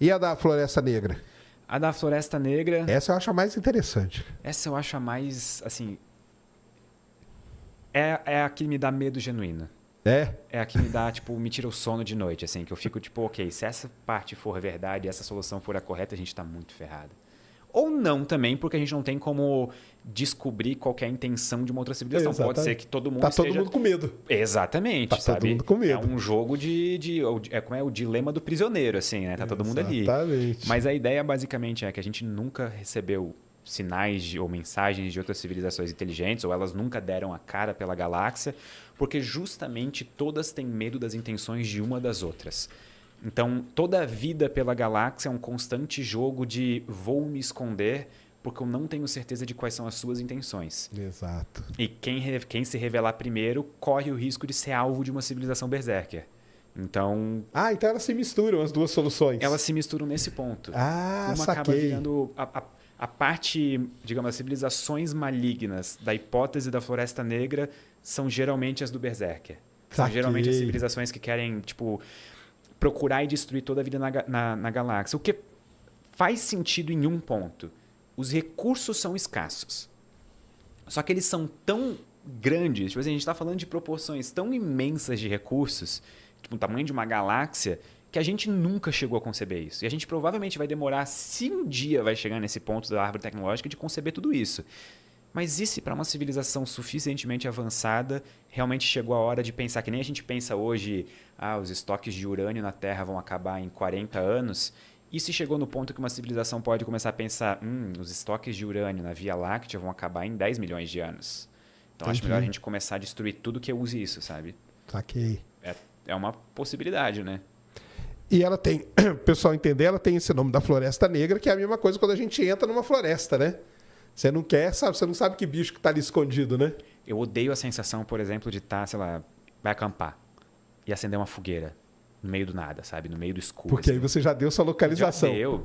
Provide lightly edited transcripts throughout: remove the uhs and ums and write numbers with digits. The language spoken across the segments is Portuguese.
E a da Floresta Negra? A da Floresta Negra... Essa eu acho a mais interessante. Essa eu acho a mais, assim... É a que me dá medo genuíno. É a que me dá, tipo, me tira o sono de noite, assim. Que eu fico, tipo, ok, se essa parte for verdade e essa solução for a correta, a gente tá muito ferrado. Ou não também, porque a gente não tem como descobrir qual que é a intenção de uma outra civilização. Exatamente. Pode ser que todo mundo Tá esteja... todo mundo com medo. Exatamente, Tá sabe? todo mundo com medo. É um jogo como é o dilema do prisioneiro, assim, né? Tá todo mundo ali. Exatamente. Mas a ideia, basicamente, é que a gente nunca recebeu sinais ou mensagens de outras civilizações inteligentes, ou elas nunca deram a cara pela galáxia, porque justamente todas têm medo das intenções de uma das outras. Então, toda a vida pela galáxia é um constante jogo de vou me esconder porque eu não tenho certeza de quais são as suas intenções. Exato. E quem se revelar primeiro corre o risco de ser alvo de uma civilização berserker. Então... então elas se misturam, as duas soluções. Elas se misturam nesse ponto. Uma acaba virando... A parte, digamos, as civilizações malignas da hipótese da Floresta Negra são geralmente as do berserker. São geralmente as civilizações que querem, tipo... procurar e destruir toda a vida na galáxia. O que faz sentido em um ponto. Os recursos são escassos. Só que eles são tão grandes, tipo assim, a gente está falando de proporções tão imensas de recursos, tipo o tamanho de uma galáxia, que a gente nunca chegou a conceber isso. E a gente provavelmente vai demorar, se um dia vai chegar nesse ponto da árvore tecnológica, de conceber tudo isso. Mas e se para uma civilização suficientemente avançada, realmente chegou a hora de pensar, que nem a gente pensa hoje, os estoques de urânio na Terra vão acabar em 40 anos, e se chegou no ponto que uma civilização pode começar a pensar, os estoques de urânio na Via Láctea vão acabar em 10 milhões de anos. Então acho melhor a gente começar a destruir tudo que use isso, sabe? Saquei. É uma possibilidade, né? E ela tem, o pessoal entender, ela tem esse nome da Floresta Negra, que é a mesma coisa quando a gente entra numa floresta, né? Você não quer, sabe? Você não sabe que bicho que tá ali escondido, né? Eu odeio a sensação, por exemplo, de estar, sei lá, vai acampar e acender uma fogueira no meio do nada, sabe? No meio do escuro. Porque assim. aí você já deu sua localização. Já deu.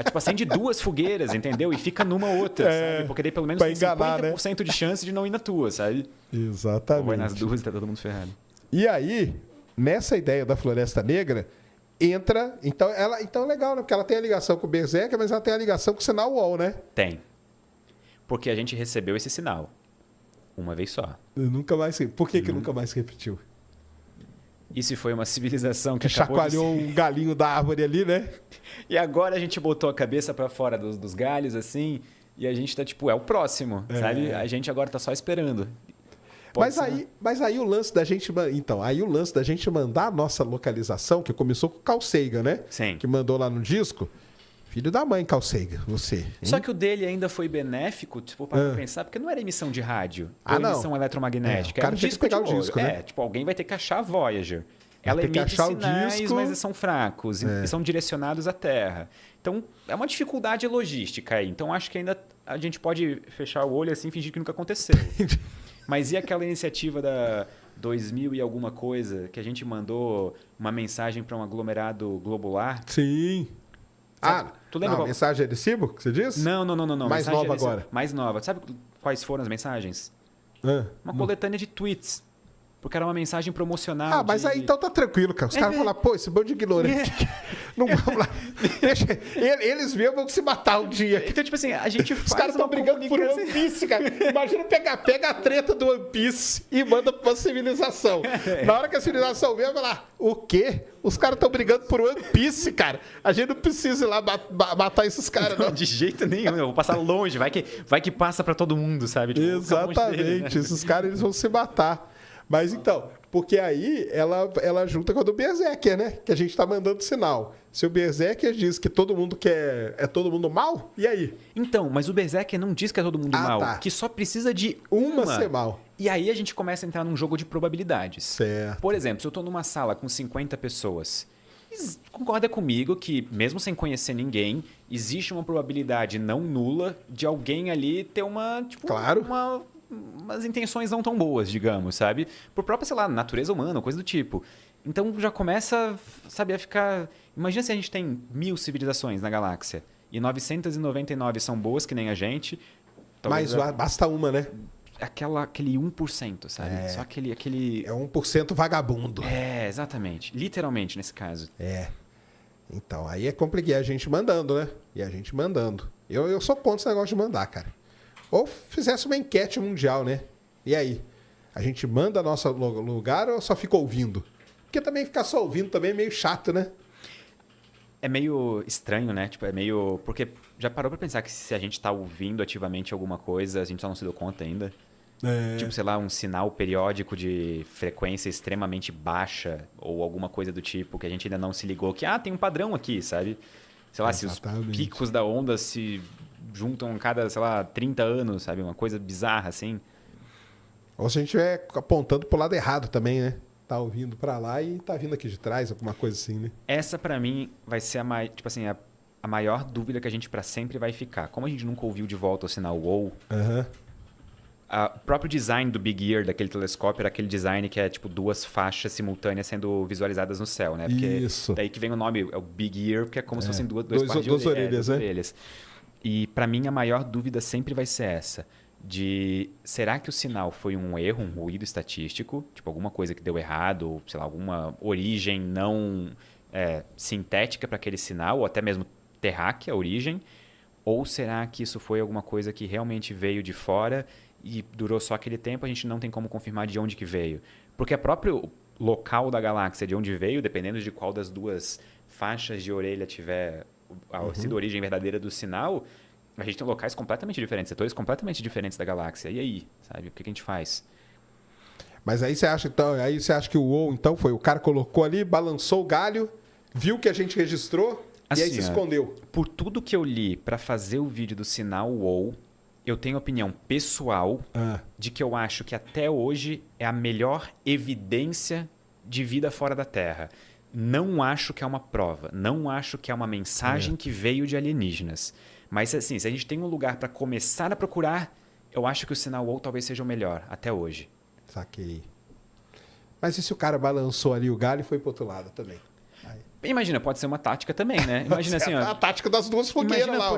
Tipo, acende 2 fogueiras, entendeu? E fica numa outra, sabe? Porque daí pelo menos tem enganar, 50% de chance de não ir na tua, sabe? Exatamente. Ou vai nas duas e tá todo mundo ferrado. E aí, nessa ideia da Floresta Negra, entra... Então é legal, né? Porque ela tem a ligação com o Berserker, mas ela tem a ligação com o sinal UOL, né? Tem. Porque a gente recebeu esse sinal. Uma vez só. Nunca mais... Por que nunca mais se repetiu? E se foi uma civilização que chacoalhou um galinho da árvore ali, né? E agora a gente botou a cabeça para fora dos galhos, assim, e a gente tá tipo, é o próximo, sabe? A gente agora tá só esperando. Mas aí o lance da gente... Então, aí o lance da gente mandar a nossa localização, que começou com o Carl Sagan, né? Sim. Que mandou lá no disco. Filho da mãe, Carl Sagan, você. Hein? Só que o dele ainda foi benéfico, tipo, para pensar, porque não era emissão de rádio, ou não. emissão eletromagnética. O cara era um tinha que disco pegar de o disco, né? tipo, alguém vai ter que achar a Voyager. Ela tem que emite achar o sinais, disco. mas são fracos e são direcionados à Terra. Então, é uma dificuldade logística aí. Então, acho que ainda a gente pode fechar o olho assim e fingir que nunca aconteceu. Mas e aquela iniciativa da 2000 e alguma coisa, que a gente mandou uma mensagem para um aglomerado globular? Sim. Sabe, tu lembra qual... mensagem de recibo que você diz? Não. Mais nova agora. Mais nova. Sabe quais foram as mensagens? Uma coletânea de tweets. Porque era uma mensagem promocional. Mas aí então tá tranquilo, cara. Os caras vão falar, pô, esse bando de ignorante. Não vamos lá. Deixa, eles mesmos vão se matar um dia. Então, tipo assim, a gente faz. Os caras estão brigando por One Piece, cara. Imagina pega a treta do One Piece e manda pra uma civilização. Na hora que a civilização vem, vai falar, o quê? Os caras estão brigando por One Piece, cara. A gente não precisa ir lá matar esses caras, não. De jeito nenhum. Eu vou passar longe. Vai que passa pra todo mundo, sabe? Tipo, exatamente. Dele, né? Esses caras eles vão se matar. Mas então, porque aí ela junta com a do Berserker, né? Que a gente tá mandando sinal. Se o Berserker diz que todo mundo é todo mundo mal, e aí? Então, mas o Berserker não diz que é todo mundo mal. Tá. Que só precisa de uma ser mal. E aí a gente começa a entrar num jogo de probabilidades. Certo. Por exemplo, se eu tô numa sala com 50 pessoas, concorda comigo que, mesmo sem conhecer ninguém, existe uma probabilidade não nula de alguém ali ter claro. umas intenções não tão boas, digamos, sabe? Por própria, sei lá, natureza humana, coisa do tipo. Então já começa, sabe, a ficar... Imagina se a gente tem 1000 civilizações na galáxia e 999 são boas, que nem a gente. Mas basta uma, né? Aquele 1%, sabe? Só aquele... É 1% vagabundo. Exatamente. Literalmente, nesse caso. Então, aí é complicado. A gente mandando, né? E a gente mandando. Eu sou contra esse negócio de mandar, cara. Ou fizesse uma enquete mundial, né? E aí? A gente manda nosso lugar ou só fica ouvindo? Porque também ficar só ouvindo também é meio chato, né? É meio estranho, né? Tipo, é meio... Porque já parou pra pensar que se a gente tá ouvindo ativamente alguma coisa, a gente só não se deu conta ainda? Tipo, sei lá, um sinal periódico de frequência extremamente baixa ou alguma coisa do tipo que a gente ainda não se ligou que, tem um padrão aqui, sabe? Sei lá, Exatamente. se os picos da onda se juntam a cada, sei lá, 30 anos, sabe? Uma coisa bizarra, assim. Ou se a gente estiver apontando pro lado errado também, né? Tá ouvindo pra lá e tá vindo aqui de trás, alguma coisa assim, né? Essa, pra mim, vai ser tipo assim, a maior dúvida que a gente pra sempre vai ficar. Como a gente nunca ouviu de volta o sinal WOW, o próprio design do Big Ear, daquele telescópio, era aquele design que é tipo 2 faixas simultâneas sendo visualizadas no céu, né? Porque Isso. daí que vem o nome, é o Big Ear, porque é como se fossem duas pares de duas orelhas, orelhas, né? E pra mim a maior dúvida sempre vai ser essa. Será que o sinal foi um erro, um ruído estatístico? Tipo, alguma coisa que deu errado, ou, sei lá, alguma origem não sintética para aquele sinal, ou até mesmo terráquea, a origem? Ou será que isso foi alguma coisa que realmente veio de fora e durou só aquele tempo, a gente não tem como confirmar de onde que veio? Porque o próprio local da galáxia, de onde veio, dependendo de qual das duas faixas de orelha tiver sido a origem verdadeira do sinal, a gente tem locais completamente diferentes, setores completamente diferentes da galáxia. E aí, sabe? O que a gente faz? Mas aí você acha, então, que o WOW, então, foi o cara colocou ali, balançou o galho, viu que a gente registrou e aí se escondeu. Por tudo que eu li para fazer o vídeo do sinal WOW, eu tenho opinião pessoal de que eu acho que até hoje é a melhor evidência de vida fora da Terra. Não acho que é uma prova, não acho que é uma mensagem que veio de alienígenas. Mas assim, se a gente tem um lugar para começar a procurar, eu acho que o sinal WOW talvez seja o melhor, até hoje. Saquei. Mas e se o cara balançou ali o galho e foi pro outro lado também? Imagina, pode ser uma tática também, né? Imagina assim, ó. A tática das duas fogueiras lá.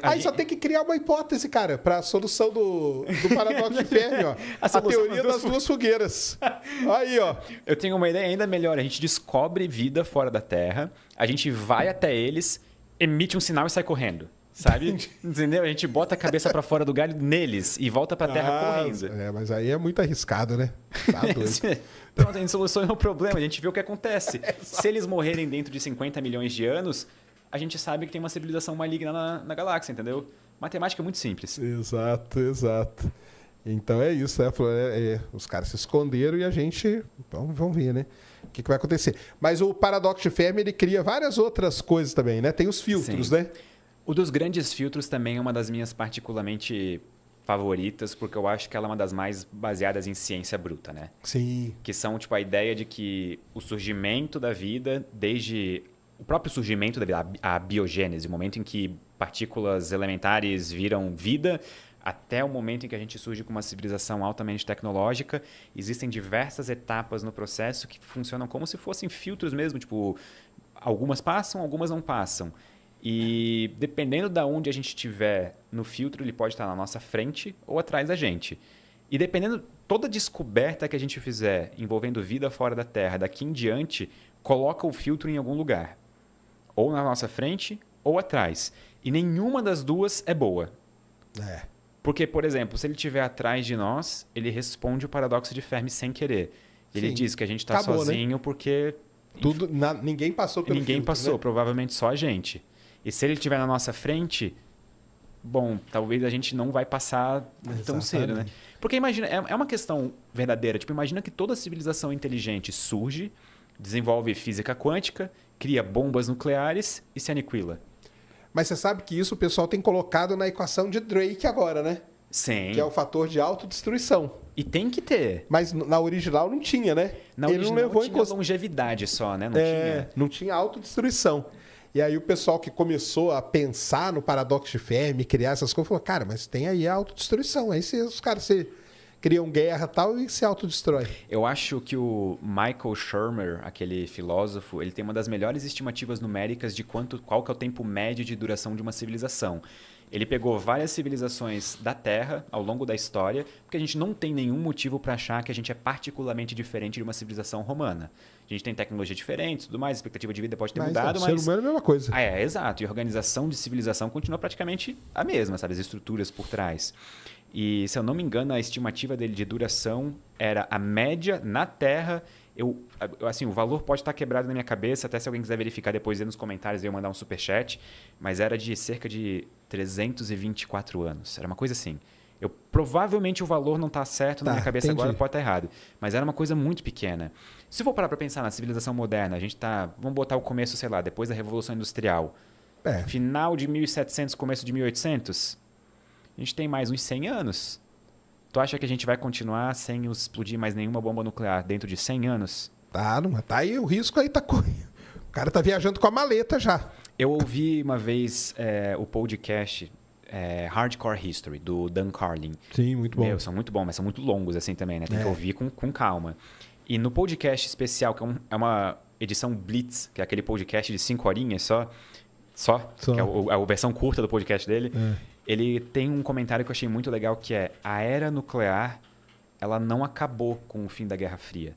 Aí só tem que criar uma hipótese, cara, para a solução do paradoxo de Fermi, ó. A teoria das duas fogueiras. Aí, ó. Eu tenho uma ideia ainda melhor. A gente descobre vida fora da Terra, a gente vai até eles, emite um sinal e sai correndo. Sabe? Entendeu? A gente bota a cabeça para fora do galho neles e volta para a Terra correndo. Mas aí é muito arriscado, né? Tá doido. Pronto, a gente soluciona o problema, a gente vê o que acontece. Se eles morrerem dentro de 50 milhões de anos, a gente sabe que tem uma civilização maligna na galáxia, entendeu? Matemática é muito simples. Exato. Então é isso, né? Os caras se esconderam e a gente... Então vamos ver, né? O que vai acontecer. Mas o paradoxo de Fermi, ele cria várias outras coisas também, né? Tem os filtros, né? O dos grandes filtros também é uma das minhas particularmente favoritas, porque eu acho que ela é uma das mais baseadas em ciência bruta, né? Sim. Que são, tipo, a ideia de que o surgimento da vida, desde o próprio surgimento da vida, a biogênese, o momento em que partículas elementares viram vida, até o momento em que a gente surge com uma civilização altamente tecnológica, existem diversas etapas no processo que funcionam como se fossem filtros mesmo, tipo, algumas passam, algumas não passam. E dependendo de onde a gente estiver no filtro, ele pode estar na nossa frente ou atrás da gente. E dependendo, toda descoberta que a gente fizer envolvendo vida fora da Terra, daqui em diante, coloca o filtro em algum lugar. Ou na nossa frente ou atrás. E nenhuma das duas é boa. Porque, por exemplo, se ele estiver atrás de nós, ele responde o paradoxo de Fermi sem querer. Ele diz que a gente está sozinho, né? Porque... Ninguém passou pelo Ninguém filtro, passou, né? Provavelmente só a gente. E se ele estiver na nossa frente, bom, talvez a gente não vai passar tão cedo, né? Porque imagina, é uma questão verdadeira. Tipo, imagina que toda civilização inteligente surge, desenvolve física quântica, cria bombas nucleares e se aniquila. Mas você sabe que isso o pessoal tem colocado na equação de Drake agora, né? Sim. Que é o fator de autodestruição. E tem que ter. Mas na original não tinha, né? Ele não levou tinha longevidade só, né? Não tinha autodestruição. E aí o pessoal que começou a pensar no paradoxo de Fermi, criar essas coisas, falou, cara, mas tem aí a autodestruição. Aí os caras se criam guerra e tal e se autodestrói. Eu acho que o Michael Shermer, aquele filósofo, ele tem uma das melhores estimativas numéricas de qual que é o tempo médio de duração de uma civilização. Ele pegou várias civilizações da Terra ao longo da história, porque a gente não tem nenhum motivo para achar que a gente é particularmente diferente de uma civilização romana. A gente tem tecnologia diferente, tudo mais, a expectativa de vida pode ter mudado, mas... o ser humano é a mesma coisa. Exato. E a organização de civilização continua praticamente a mesma, sabe? As estruturas por trás. E, se eu não me engano, a estimativa dele de duração era a média na Terra. Assim, o valor pode estar quebrado na minha cabeça, até se alguém quiser verificar depois aí nos comentários, eu mandar um superchat, mas era de cerca de 324 anos. Era uma coisa assim. Provavelmente o valor não está certo na minha cabeça agora, pode estar errado. Mas era uma coisa muito pequena. Se eu for parar para pensar na civilização moderna, a gente está... Vamos botar o começo, sei lá, depois da Revolução Industrial. Final de 1700, começo de 1800. A gente tem mais uns 100 anos. Tu acha que a gente vai continuar sem explodir mais nenhuma bomba nuclear dentro de 100 anos? Tá aí o risco aí tá correndo. O cara tá viajando com a maleta já. Eu ouvi uma vez o podcast Hardcore History, do Dan Carlin. Sim, muito bom. São muito bons, mas são muito longos assim também, né? Tem que ouvir com calma. E no podcast especial, que é uma edição Blitz, que é aquele podcast de 5 horinhas só. Que é a versão curta do podcast dele. Ele tem um comentário que eu achei muito legal, que é: a era nuclear, ela não acabou com o fim da Guerra Fria.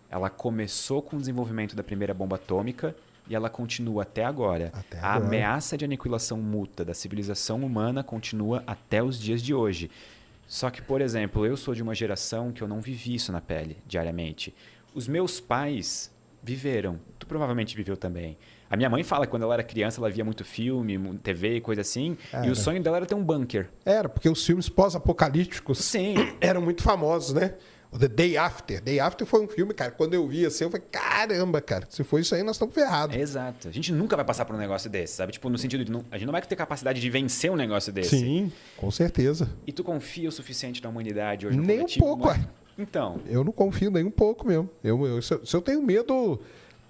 Ela começou com o desenvolvimento da primeira bomba atômica e ela continua até agora. A ameaça de aniquilação mútua da civilização humana continua até os dias de hoje. Só que, por exemplo, eu sou de uma geração que eu não vivi isso na pele diariamente. Os meus pais viveram. Tu provavelmente viveu também. A minha mãe fala que quando ela era criança, ela via muito filme, TV e coisa assim. E o sonho dela era ter um bunker. Era, porque os filmes pós-apocalípticos eram muito famosos, né? O The Day After. Day After foi um filme, cara, quando eu vi assim, eu falei, caramba, cara, se for isso aí, nós estamos ferrados. Exato. A gente nunca vai passar por um negócio desse, sabe? Tipo, no sentido de a gente não vai ter capacidade de vencer um negócio desse. Sim, com certeza. E tu confia o suficiente na humanidade hoje? Nem um pouco, Então. Eu não confio nem um pouco mesmo. Se eu tenho medo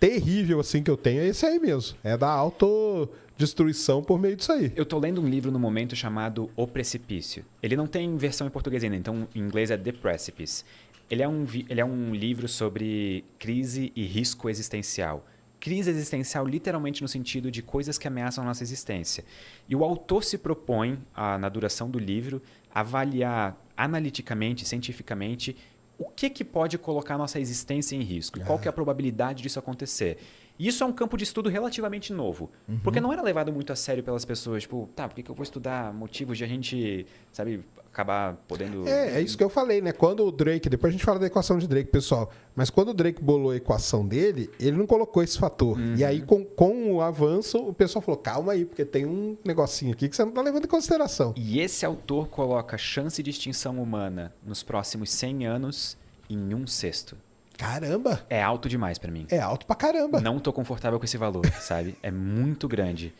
terrível assim que eu tenho, é esse aí mesmo. É da autodestruição por meio disso aí. Eu tô lendo um livro no momento chamado O Precipício. Ele não tem versão em português ainda, então em inglês é The Precipice. Ele é um livro sobre crise e risco existencial. Crise existencial literalmente no sentido de coisas que ameaçam a nossa existência. E o autor se propõe, na duração do livro, avaliar analiticamente, cientificamente, o que pode colocar a nossa existência em risco e qual que é a probabilidade disso acontecer. E isso é um campo de estudo relativamente novo, porque não era levado muito a sério pelas pessoas. Tipo, por que eu vou estudar motivos de a gente, sabe, acabar podendo... É isso que eu falei, né? Quando o Drake, depois a gente fala da equação de Drake, pessoal, mas quando o Drake bolou a equação dele, ele não colocou esse fator. E aí, com o avanço, o pessoal falou, calma aí, porque tem um negocinho aqui que você não está levando em consideração. E esse autor coloca a chance de extinção humana nos próximos 100 anos em 1/6. Caramba! É alto demais pra mim. É alto pra caramba. Não tô confortável com esse valor, sabe? É muito grande.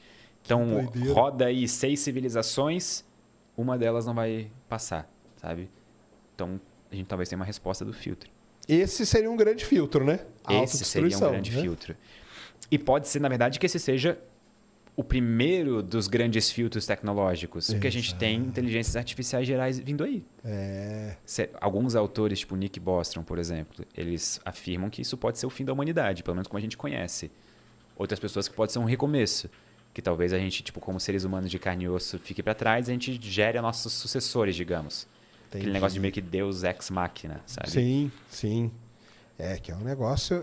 Então, roda aí 6 civilizações, uma delas não vai passar, sabe? Então, a gente talvez tenha uma resposta do filtro. Esse seria um grande filtro, né? Esse seria um grande filtro. E pode ser, na verdade, que esse seja o primeiro dos grandes filtros tecnológicos. Porque a gente tem inteligências artificiais gerais vindo aí. Alguns autores, tipo Nick Bostrom, por exemplo, eles afirmam que isso pode ser o fim da humanidade, pelo menos como a gente conhece. Outras pessoas que pode ser um recomeço. Que talvez a gente, tipo, como seres humanos de carne e osso, fique para trás e a gente gere nossos sucessores, digamos. Entendi. Aquele negócio de meio que Deus ex machina, sabe? Sim, sim. Que é um negócio...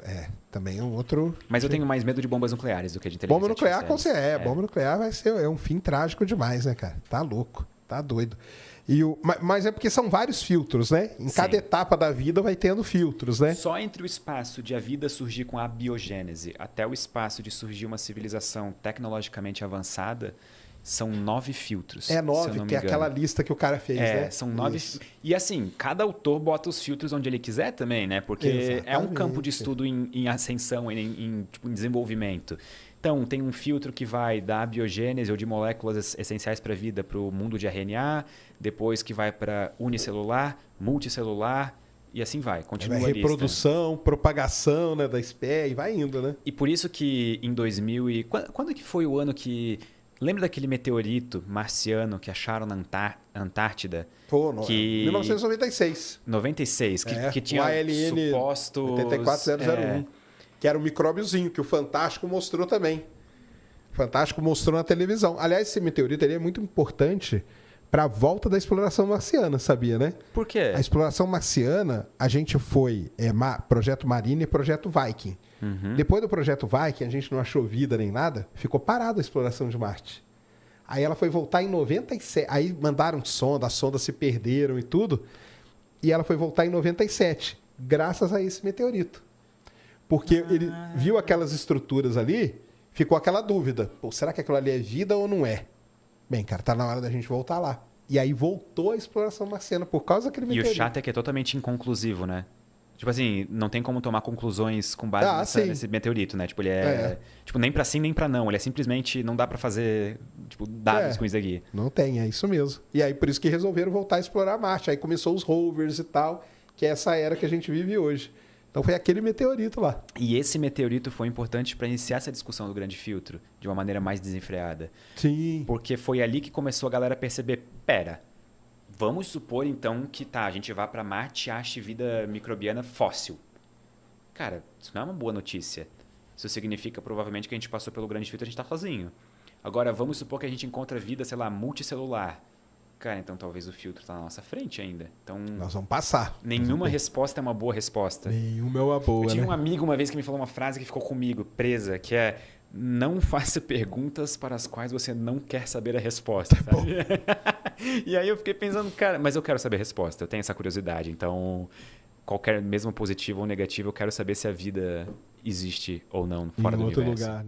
também é um outro... Mas eu tenho mais medo de bombas nucleares do que de inteligência bomba nuclear, artificial. Bomba nuclear vai ser um fim trágico demais, né, cara? Tá louco, tá doido. Mas é porque são vários filtros, né? Em cada etapa da vida vai tendo filtros, né? Só entre o espaço de a vida surgir com a biogênese até o espaço de surgir uma civilização tecnologicamente avançada, são 9 filtros. 9, que é aquela lista que o cara fez, né? São 9. E assim, cada autor bota os filtros onde ele quiser também, né? Porque é um campo de estudo em ascensão, em desenvolvimento. Então, tem um filtro que vai da biogênese ou de moléculas essenciais para a vida para o mundo de RNA, depois que vai para unicelular, multicelular, e assim vai. Continua a reprodução, propagação, né, da espécie, e vai indo, né? E por isso que em 2000 Quando que foi o ano que Lembra daquele meteorito marciano que acharam na Antártida? Pô, Que... 1996. 96, que tinha o ALN supostos... 84001, que era um micróbiozinho que o Fantástico mostrou também. O Fantástico mostrou na televisão. Aliás, esse meteorito ele é muito importante para a volta da exploração marciana, sabia, né? Por quê? A exploração marciana, a gente foi Projeto Marina e Projeto Viking. Uhum. Depois do Projeto Viking, a gente não achou vida nem nada, ficou parada a exploração de Marte. Aí ela foi voltar em 97. Aí mandaram sonda, as sondas se perderam e tudo. E ela foi voltar em 97, graças a esse meteorito. Porque ele viu aquelas estruturas ali, ficou aquela dúvida. Pô, será que aquilo ali é vida ou não é? Bem, cara, tá na hora da gente voltar lá. E aí voltou a exploração marciana por causa daquele meteorito. E o chato é que é totalmente inconclusivo, né? Tipo assim, não tem como tomar conclusões com base nesse meteorito, né? Tipo, ele tipo, nem pra sim, nem pra não. Ele é simplesmente, não dá pra fazer, tipo, dados com isso aqui. Não tem, é isso mesmo. E aí, por isso que resolveram voltar a explorar Marte. Aí começou os rovers e tal, que é essa era que a gente vive hoje. Então foi aquele meteorito lá. E esse meteorito foi importante para iniciar essa discussão do grande filtro, de uma maneira mais desenfreada. Sim. Porque foi ali que começou a galera a perceber, pera, vamos supor então que a gente vá para Marte e ache vida microbiana fóssil. Cara, isso não é uma boa notícia. Isso significa provavelmente que a gente passou pelo grande filtro e a gente está sozinho. Agora, vamos supor que a gente encontra vida, sei lá, multicelular. Cara, então talvez o filtro está na nossa frente ainda. Então, nós vamos passar. Nenhuma resposta é uma boa resposta. Nenhuma é uma boa, Eu tinha né? um amigo uma vez que me falou uma frase que ficou comigo, presa, que é: não faça perguntas para as quais você não quer saber a resposta. Sabe? E aí eu fiquei pensando, cara, mas eu quero saber a resposta, eu tenho essa curiosidade. Então, mesmo positivo ou negativo, eu quero saber se a vida existe ou não fora do universo. Lugar.